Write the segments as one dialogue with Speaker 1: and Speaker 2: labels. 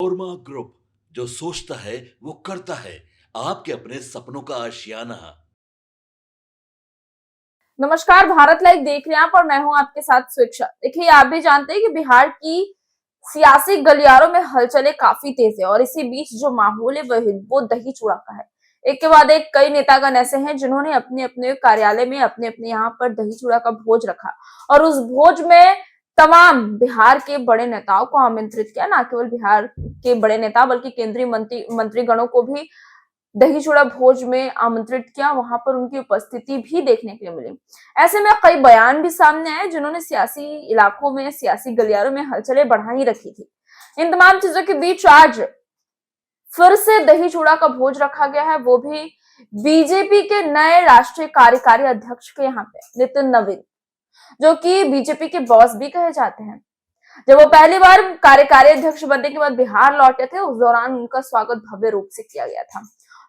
Speaker 1: नोरमा group, जो सोचता है वो करता है। आपके अपने सपनों का आशियाना।
Speaker 2: नमस्कार, भारत लाइव देख रहे हैं आप और मैं हूं आपके साथ स्वेच्छा। देखिए, आप भी जानते हैं कि बिहार की सियासी गलियारों में हलचलें काफी तेज है और इसी बीच जो माहौल है वो दही चूड़ा का है। एक के बाद एक कई नेतागण ऐसे हैं जिन्होंने अपने अपने कार्यालय में अपने अपने यहाँ पर दही चूड़ा का भोज रखा और उस भोज में तमाम बिहार के बड़े नेताओं को आमंत्रित किया। न केवल बिहार के बड़े नेता बल्कि केंद्रीय मंत्रीगणों को भी दही चूड़ा भोज में आमंत्रित किया। वहां पर उनकी उपस्थिति भी देखने के लिए मिली। ऐसे में कई बयान भी सामने आए जिन्होंने सियासी इलाकों में, सियासी गलियारों में हलचलें बढ़ा ही रखी थी। इन तमाम चीजों के बीच आज फिर से दही चूड़ा का भोज रखा गया है, वो भी बीजेपी के नए राष्ट्रीय कार्यकारी अध्यक्ष के यहाँ पे नितिन नवीन, जो कि बीजेपी के बॉस भी कहे जाते हैं। जब वो पहली बार कार्यकारी अध्यक्ष बनने के बाद बिहार लौटे थे, उस दौरान उनका स्वागत भव्य रूप से किया गया था।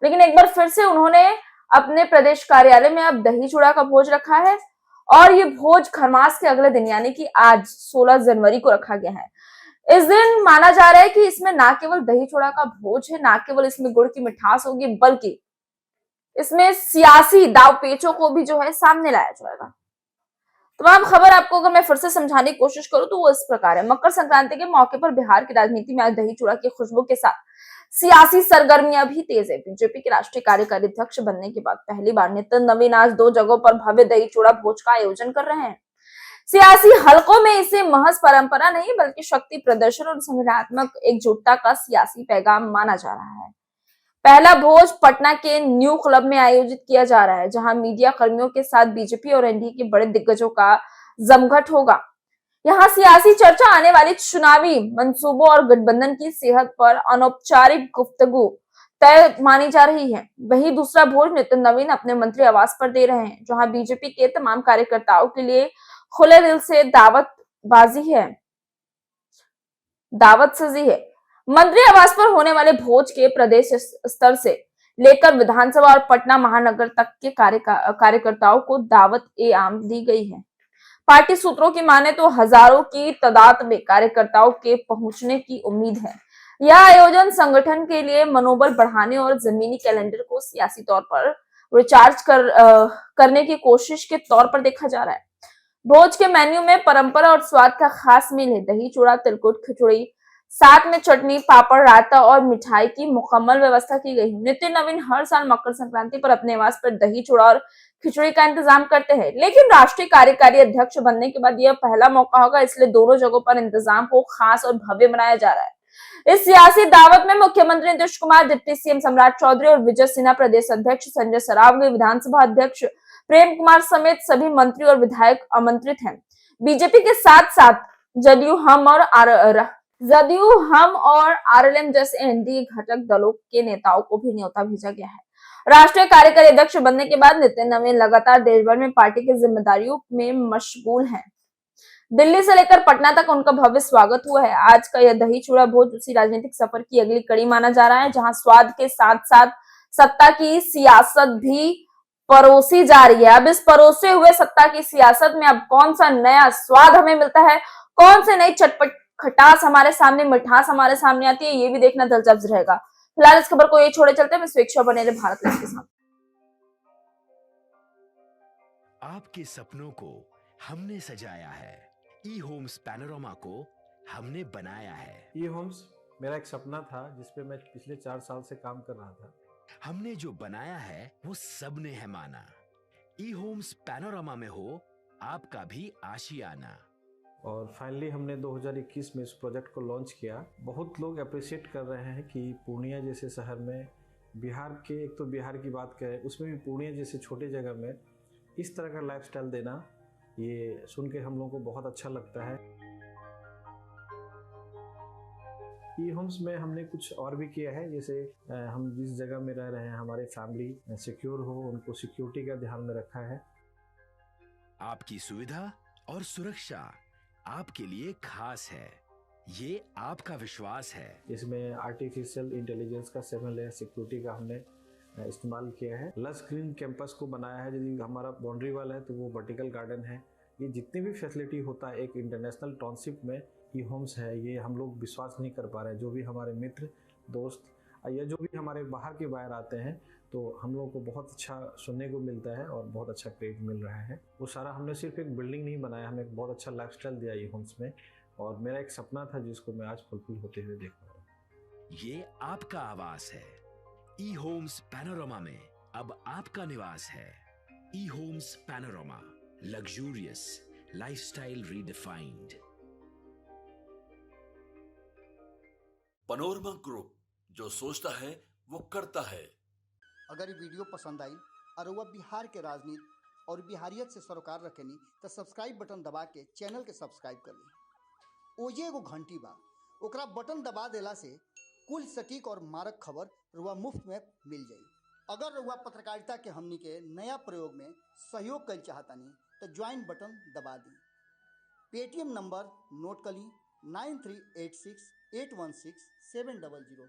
Speaker 2: लेकिन एक बार फिर से उन्होंने अपने प्रदेश कार्यालय में अब दही चूड़ा का भोज रखा है और ये भोज खरमास के अगले दिन यानी कि आज 16 जनवरी को रखा गया है। इस दिन माना जा रहा है कि इसमें ना केवल दही चूड़ा का भोज है, ना केवल इसमें गुड़ की मिठास होगी, बल्कि इसमें सियासी दाव पेचों को भी जो है सामने लाया जाएगा। तमाम खबर आपको अगर मैं फिर से समझाने की कोशिश करूं तो वो इस प्रकार है। मकर संक्रांति के मौके पर बिहार की राजनीति में आज दही चूड़ा की खुशबू के साथ सियासी सरगर्मियां भी तेज है। बीजेपी के राष्ट्रीय कार्यकारी अध्यक्ष बनने के बाद पहली बार नितिन नवीन आज 2 जगहों पर भव्य दही चूड़ा भोज का आयोजन कर रहे हैं। सियासी हलकों में इसे महज परंपरा नहीं बल्कि शक्ति प्रदर्शन और संगठनात्मक एकजुटता का सियासी पैगाम माना जा रहा है। पहला भोज पटना के न्यू क्लब में आयोजित किया जा रहा है, जहां मीडिया कर्मियों के साथ बीजेपी और एनडीए के बड़े दिग्गजों का जमघट होगा। यहाँ सियासी चर्चा आने वाली चुनावी मंसूबों और गठबंधन की सेहत पर अनौपचारिक गुफ्तगू तय मानी जा रही है। वहीं दूसरा भोज नितिन नवीन अपने मंत्री आवास पर दे रहे हैं, जहां बीजेपी के तमाम कार्यकर्ताओं के लिए खुले दिल से दावत सजी है। मंत्री आवास पर होने वाले भोज के प्रदेश स्तर से लेकर विधानसभा और पटना महानगर तक के कार्यकर्ताओं को दावत ए आम दी गई है। पार्टी सूत्रों की माने तो हजारों की तादाद में कार्यकर्ताओं के पहुंचने की उम्मीद है। यह आयोजन संगठन के लिए मनोबल बढ़ाने और जमीनी कैलेंडर को सियासी तौर पर रिचार्ज करने की कोशिश के तौर पर देखा जा रहा है। भोज के मेन्यू में परंपरा और स्वाद का खास मेल है। दही चूड़ा, तिलकुट, खिचड़ी, साथ में चटनी, पापड़, रायता और मिठाई की मुकम्मल व्यवस्था की गई है। नितिन नवीन हर साल मकर संक्रांति पर अपने निवास पर दही चूड़ा और खिचड़ी का इंतजाम करते हैं, लेकिन राष्ट्रीय कार्यकारी अध्यक्ष बनने के बाद यह पहला मौका होगा, इसलिए दोनों जगहों पर इंतजाम को खास और भव्य बनाया जा रहा है। इस सियासी दावत में मुख्यमंत्री नीतीश कुमार, डिप्टी सीएम सम्राट चौधरी और विजय सिन्हा, प्रदेश अध्यक्ष संजय सरावगी, विधानसभा अध्यक्ष प्रेम कुमार समेत सभी मंत्री और विधायक आमंत्रित हैं। बीजेपी के साथ साथ जदयू, हम और आरएलएम जैसे एनडीए घटक दलों के नेताओं को भी न्योता भेजा गया है। राष्ट्रीय कार्यकारी अध्यक्ष बनने के बाद नितिन नवीन लगातार देश भर में पार्टी की जिम्मेदारियों में मशगूल हैं। दिल्ली से लेकर पटना तक उनका भव्य स्वागत हुआ है। आज का यह दही चूड़ा भोज उसी राजनीतिक सफर की अगली कड़ी माना जा रहा है, जहां स्वाद के साथ साथ सत्ता की सियासत भी परोसी जा रही है। अब इस परोसे हुए सत्ता की सियासत में अब कौन सा नया स्वाद हमें मिलता है, कौन से नई चटपट खटास हमारे सामने, मिठास हमारे सामने आती है, ये भी देखना दिलचस्प रहेगा। फिलहाल इस खबर को ये छोड़े चलते हैं। मैं स्वेच्छा बने रहे भारत लाइव के साथ।
Speaker 3: आपके सपनों को हमने सजाया है, ई होम्स पैनोरामा को हमने बनाया है।
Speaker 4: ई होम्स मेरा एक सपना था जिसपे मैं पिछले 4 साल से काम कर रहा था।
Speaker 3: हमने जो बनाया है वो सबने है माना। ई होम्स पैनोरामा में हो आपका भी आशियाना।
Speaker 4: और फाइनली हमने 2021 में इस प्रोजेक्ट को लॉन्च किया। बहुत लोग अप्रिशिएट कर रहे हैं कि पूर्णिया जैसे शहर में, बिहार के, एक तो बिहार की बात करें उसमें भी पूर्णिया जैसे छोटे जगह में इस तरह का लाइफस्टाइल देना, ये सुन के हम लोगों को बहुत अच्छा लगता है। ई होम्स में हमने कुछ और भी किया है, जैसे हम जिस जगह में रह रहे हैं हमारे फैमिली सिक्योर हो, उनको सिक्योरिटी का ध्यान में रखा है।
Speaker 3: आपकी सुविधा और सुरक्षा आपके लिए खास है, ये आपका विश्वास है।
Speaker 4: इसमें आर्टिफिशियल इंटेलिजेंस का 7 लेयर सिक्योरिटी का हमने इस्तेमाल किया है। लस ग्रीन कैंपस को बनाया है। यदि हमारा बाउंड्री वाल है तो वो वर्टिकल गार्डन है। ये जितनी भी फैसिलिटी होता है एक इंटरनेशनल टाउनशिप में, ई होम्स है, ये हम लोग विश्वास नहीं कर पा रहे हैं। जो भी हमारे मित्र दोस्त या जो भी हमारे बाहर के बाहर आते हैं, तो हम लोगों को बहुत अच्छा सुनने को मिलता है और बहुत अच्छा क्रेडिट मिल रहा है। वो सारा हमने सिर्फ एक बिल्डिंग नहीं बनाया, हमें एक बहुत अच्छा लाइफस्टाइल दिया ई होम्स में, और मेरा एक सपना था जिसको मैं आज फुलफिल होते हुए देख रहा हूँ।
Speaker 3: ये आपका आवास है। ई होम्स पैनोरामा में अब आपका निवास है। E Homes Panorama, luxurious lifestyle redefined.
Speaker 1: Panorama Group, जो सोचता है वो करता है।
Speaker 5: अगर ये वीडियो पसंद आई और वह बिहार के राजनीति और बिहारियत से सरोकार रखेनी तो सब्सक्राइब बटन दबा के चैनल के सब्सक्राइब कर ली। ओजे एगो घंटी बा, ओकरा बटन दबा देला से कुल सटीक और मारक खबर रुआ मुफ्त में मिल जाई। अगर रुआ पत्रकारिता के हमनी के नया प्रयोग में सहयोग कर चाहतानी तो ज्वाइन बटन दबा दी। पेटीएम नंबर नोट कर ली 9386816700।